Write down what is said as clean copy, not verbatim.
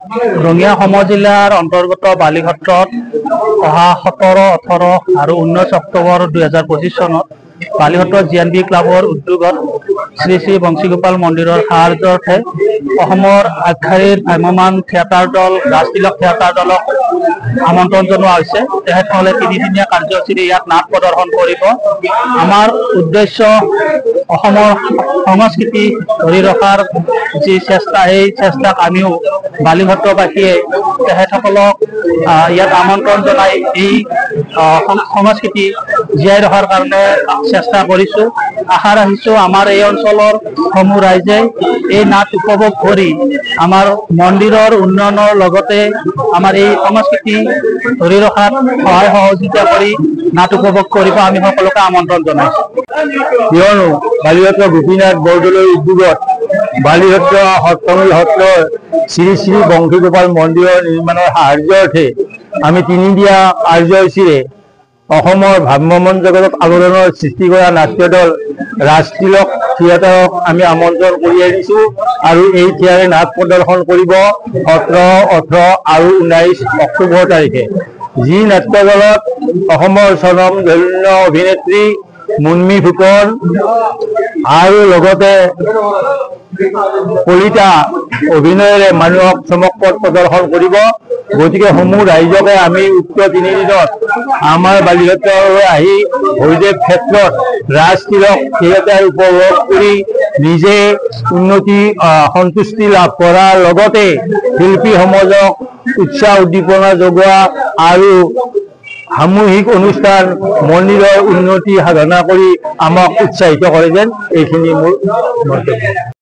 ৰঙিয়া সমজিলাৰ অন্তৰ্গত বালিঘাটত অহা 17, 18 আৰু 19 অক্টোবৰ 2025 চনত বালিঘাটৰ GNB ক্লাবৰ উদ্যোগত শ্ৰী শ্ৰী বংশীগোপাল মন্দিৰৰ সাহায্যাৰ্থে অসমৰ আগশাৰীৰ ভ্ৰাম্যমাণ থিয়েটাৰ দল ৰাজতিলক থিয়েটাৰ দলক আমন্ত্ৰণ জনোৱা হৈছে। তেখেতসকলে 3 দিনীয়া কাৰ্যসূচীৰে ইয়াত নাট প্ৰদৰ্শন কৰিব। আমাৰ উদ্দেশ্য অসমৰ সংস্কৃতি ধৰি ৰখাৰ যি চেষ্টা, এই চেষ্টাক আমিও বালিঘাটবাসীয়ে তেখেতসকলক ইয়াত আমন্ত্ৰণ জনাই এই সংস্কৃতি জীয়াই ৰখাৰ কাৰণে চেষ্টা কৰিছোঁ। আশা ৰাখিছোঁ আমাৰ এই অঞ্চলৰ সমূহ ৰাইজে এই নাট উপভোগ কৰি আমাৰ মন্দিৰৰ উন্নয়নৰ লগতে আমাৰ এই সংস্কৃতি ধৰি ৰখাত সহায় সহযোগিতা কৰি নাট উপভোগ কৰিব আমি সকলোকে আমন্ত্ৰণ জনাইছোঁ। কিয়নো বালিঘাটৰ গোপীনাথ বৰদলৈৰ উদ্যোগত বালিঘাট সপ্তমী সত্ৰৰ শ্ৰী শ্ৰী বংশীগোপাল মন্দিৰৰ নিৰ্মাণৰ সাহায্যাৰ্থে আমি 3 দিয়া কাৰ্যসূচীৰে অসমৰ ভ্ৰাম্যমাণ জগতক আলোড়নৰ সৃষ্টি কৰা নাট্য দল ৰাজতিলক থিয়েটাৰক আমি আমন্ত্ৰণ কৰি আহিছোঁ আৰু এই থিয়েটাৰে নাট প্ৰদৰ্শন কৰিব 17, 18 আৰু 19 অক্টোবৰ তাৰিখে। যি নাট্য দলত অসমৰ স্বনামধন্য অভিনেত্ৰী মুনমী ফুকন আৰু লগতে কলিতা অভিনয়েৰে মানুহক চমকপ্ৰদ প্ৰদৰ্শন কৰিব। গতিকে সমূহ ৰাইজকে আমি উক্ত 3 দিনত আমাৰ বালিঘাটলৈ আহি হৰিদেৱ ক্ষেত্ৰত ৰাজতিলক থিয়েটাৰ উপভোগ কৰি নিজে উন্নতি সন্তুষ্টি লাভ কৰাৰ লগতে শিল্পী সমাজক উৎসাহ উদ্দীপনা যোগোৱা আৰু সামূহিক অনুষ্ঠান মন্দিৰৰ উন্নতি সাধনা কৰি আমাক উৎসাহিত কৰে যেন এইখিনি মোৰ মন্তব্য।